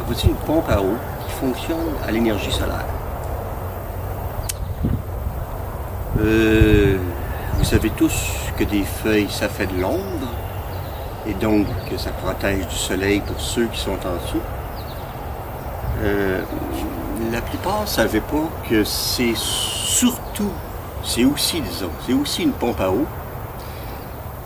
voici une pompe à eau qui fonctionne à l'énergie solaire. Vous savez tous que des feuilles, ça fait de l'ombre, et donc que ça protège du soleil pour ceux qui sont en dessous. La plupart ne savaient pas que c'est aussi une pompe à eau.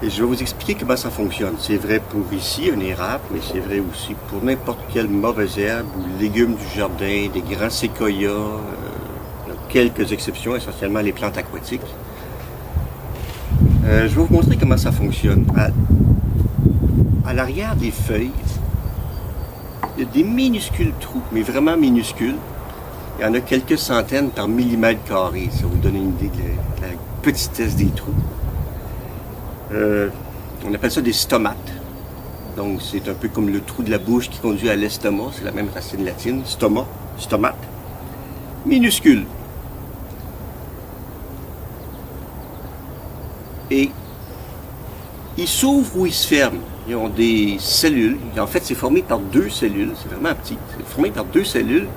Et je vais vous expliquer comment ça fonctionne. C'est vrai pour ici, un érable, mais c'est vrai aussi pour n'importe quelle mauvaise herbe ou légumes du jardin, des grands séquoias, quelques exceptions, essentiellement les plantes aquatiques. Je vais vous montrer comment ça fonctionne. À l'arrière des feuilles, il y a des minuscules trous, mais vraiment minuscules. Il y en a quelques centaines par millimètre carré. Ça vous donne une idée de la petitesse des trous. On appelle ça des stomates. Donc c'est un peu comme le trou de la bouche qui conduit à l'estomac. C'est la même racine latine. Stomate. Minuscule. Et ils s'ouvrent ou ils se ferment. Ils ont des cellules. En fait, c'est formé par deux cellules. C'est vraiment petit. C'est formé par deux cellules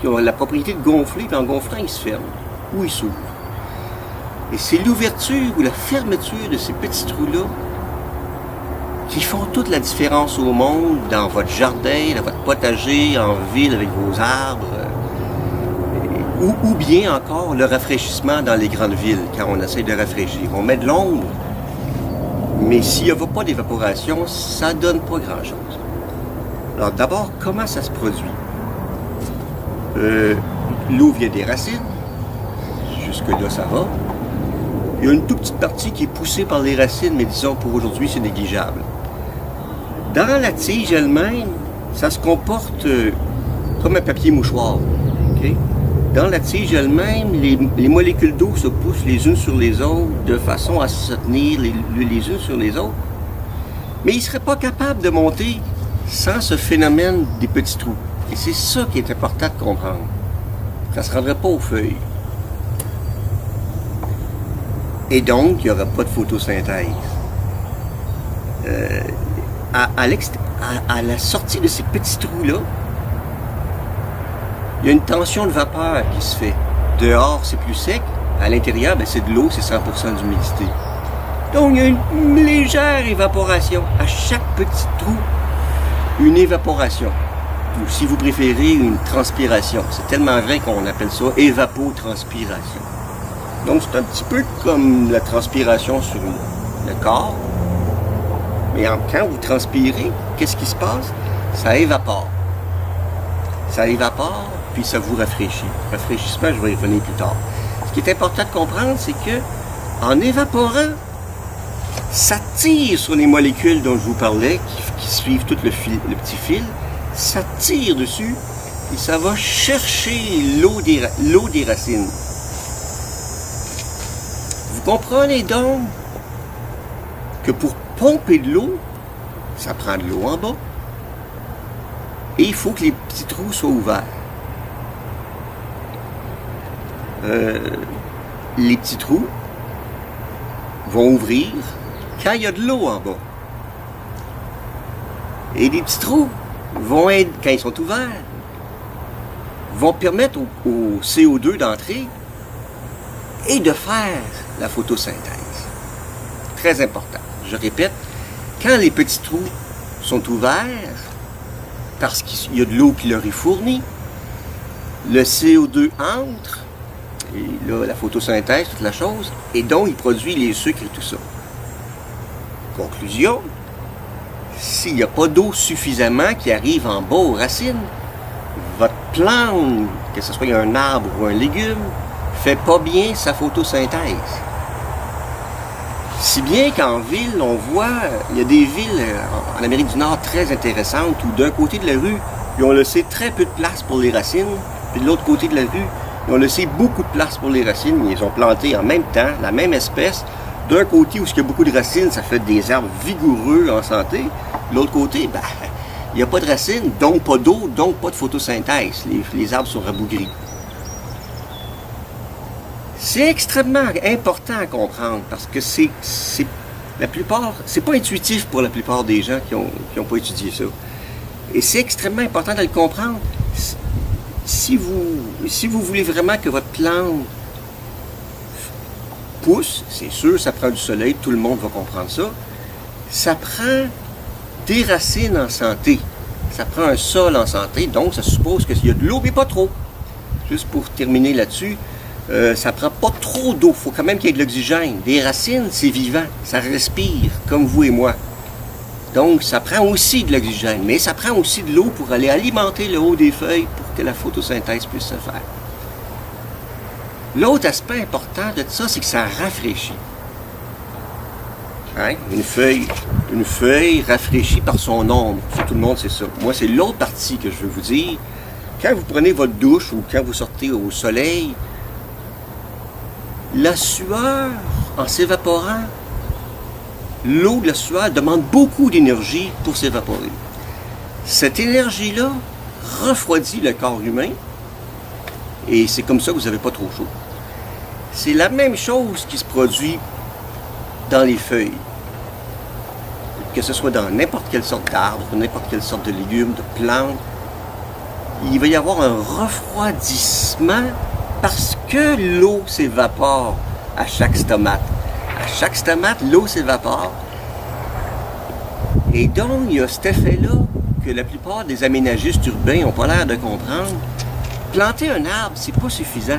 qui ont la propriété de gonfler. Puis en gonflant, ils se ferment ou ils s'ouvrent. Et c'est l'ouverture ou la fermeture de ces petits trous-là qui font toute la différence au monde, dans votre jardin, dans votre potager, en ville avec vos arbres, ou bien encore le rafraîchissement dans les grandes villes, quand on essaie de rafraîchir. On met de l'ombre, mais s'il n'y a pas d'évaporation, ça ne donne pas grand-chose. Alors d'abord, comment ça se produit? L'eau vient des racines, jusque-là ça va. Il y a une toute petite partie qui est poussée par les racines, mais disons pour aujourd'hui, c'est négligeable. Dans la tige elle-même, ça se comporte comme un papier mouchoir. Okay? Dans la tige elle-même, les molécules d'eau se poussent les unes sur les autres de façon à se tenir les unes sur les autres. Mais ils ne seraient pas capables de monter sans ce phénomène des petits trous. Et c'est ça qui est important de comprendre. Ça ne se rendrait pas aux feuilles. Et donc, il n'y aura pas de photosynthèse. À la sortie de ces petits trous-là, il y a une tension de vapeur qui se fait. Dehors, c'est plus sec. À l'intérieur, c'est de l'eau, c'est 100% d'humidité. Donc, il y a une légère évaporation. À chaque petit trou, une évaporation. Ou si vous préférez, une transpiration. C'est tellement vrai qu'on appelle ça évapotranspiration. Donc, c'est un petit peu comme la transpiration sur le corps. Mais quand vous transpirez, qu'est-ce qui se passe? Ça évapore. Ça évapore, puis ça vous rafraîchit. Rafraîchissement, je vais y revenir plus tard. Ce qui est important de comprendre, c'est que en évaporant, ça tire sur les molécules dont je vous parlais, qui suivent tout le petit fil. Ça tire dessus, et ça va chercher l'eau des racines. Vous comprenez donc que pour pomper de l'eau, ça prend de l'eau en bas. Et il faut que les petits trous soient ouverts. Les petits trous vont ouvrir quand il y a de l'eau en bas. Et les petits trous vont être, quand ils sont ouverts, vont permettre au CO2 d'entrer et de faire la photosynthèse. Très important. Je répète, quand les petits trous sont ouverts, parce qu'il y a de l'eau qui leur est fournie, le CO2 entre, et là, la photosynthèse, toute la chose, et donc il produit les sucres et tout ça. Conclusion, s'il n'y a pas d'eau suffisamment qui arrive en bas aux racines, votre plante, que ce soit un arbre ou un légume, fait pas bien sa photosynthèse. Si bien qu'en ville, on voit, il y a des villes en Amérique du Nord très intéressantes où d'un côté de la rue, ils ont laissé très peu de place pour les racines, puis de l'autre côté de la rue, ils ont laissé beaucoup de place pour les racines, ils les ont plantés en même temps, la même espèce. D'un côté où il y a beaucoup de racines, ça fait des arbres vigoureux en santé. De l'autre côté, il n'y a pas de racines, donc pas d'eau, donc pas de photosynthèse. Les arbres sont rabougris. C'est extrêmement important à comprendre parce que c'est pas intuitif pour la plupart des gens qui ont pas étudié ça. Et c'est extrêmement important de le comprendre. Si vous voulez vraiment que votre plante pousse, c'est sûr, ça prend du soleil, tout le monde va comprendre ça. Ça prend des racines en santé. Ça prend un sol en santé, donc ça suppose qu'il y a de l'eau, mais pas trop. Juste pour terminer là-dessus, ça prend pas trop d'eau. Il faut quand même qu'il y ait de l'oxygène. Des racines, c'est vivant. Ça respire, comme vous et moi. Donc, ça prend aussi de l'oxygène, mais ça prend aussi de l'eau pour aller alimenter le haut des feuilles pour que la photosynthèse puisse se faire. L'autre aspect important de ça, c'est que ça rafraîchit. Hein? Une feuille rafraîchie par son ombre. Tout le monde sait ça. Moi, c'est l'autre partie que je veux vous dire. Quand vous prenez votre douche ou quand vous sortez au soleil, la sueur, en s'évaporant, l'eau de la sueur demande beaucoup d'énergie pour s'évaporer. Cette énergie-là refroidit le corps humain et c'est comme ça que vous n'avez pas trop chaud. C'est la même chose qui se produit dans les feuilles. Que ce soit dans n'importe quelle sorte d'arbre, n'importe quelle sorte de légumes, de plantes, il va y avoir un refroidissement parce que l'eau s'évapore à chaque stomate. À chaque stomate, l'eau s'évapore. Et donc, il y a cet effet-là que la plupart des aménagistes urbains n'ont pas l'air de comprendre. Planter un arbre, c'est pas suffisant.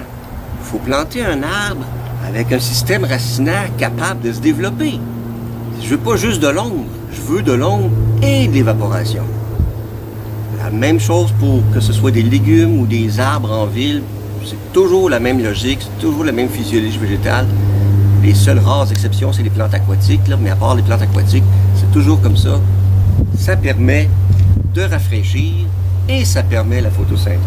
Il faut planter un arbre avec un système racinaire capable de se développer. Je veux pas juste de l'ombre, je veux de l'ombre et de l'évaporation. La même chose pour que ce soit des légumes ou des arbres en ville, c'est toujours la même logique, c'est toujours la même physiologie végétale. Les seules rares exceptions, c'est les plantes aquatiques, là, mais à part les plantes aquatiques, c'est toujours comme ça. Ça permet de rafraîchir et ça permet la photosynthèse.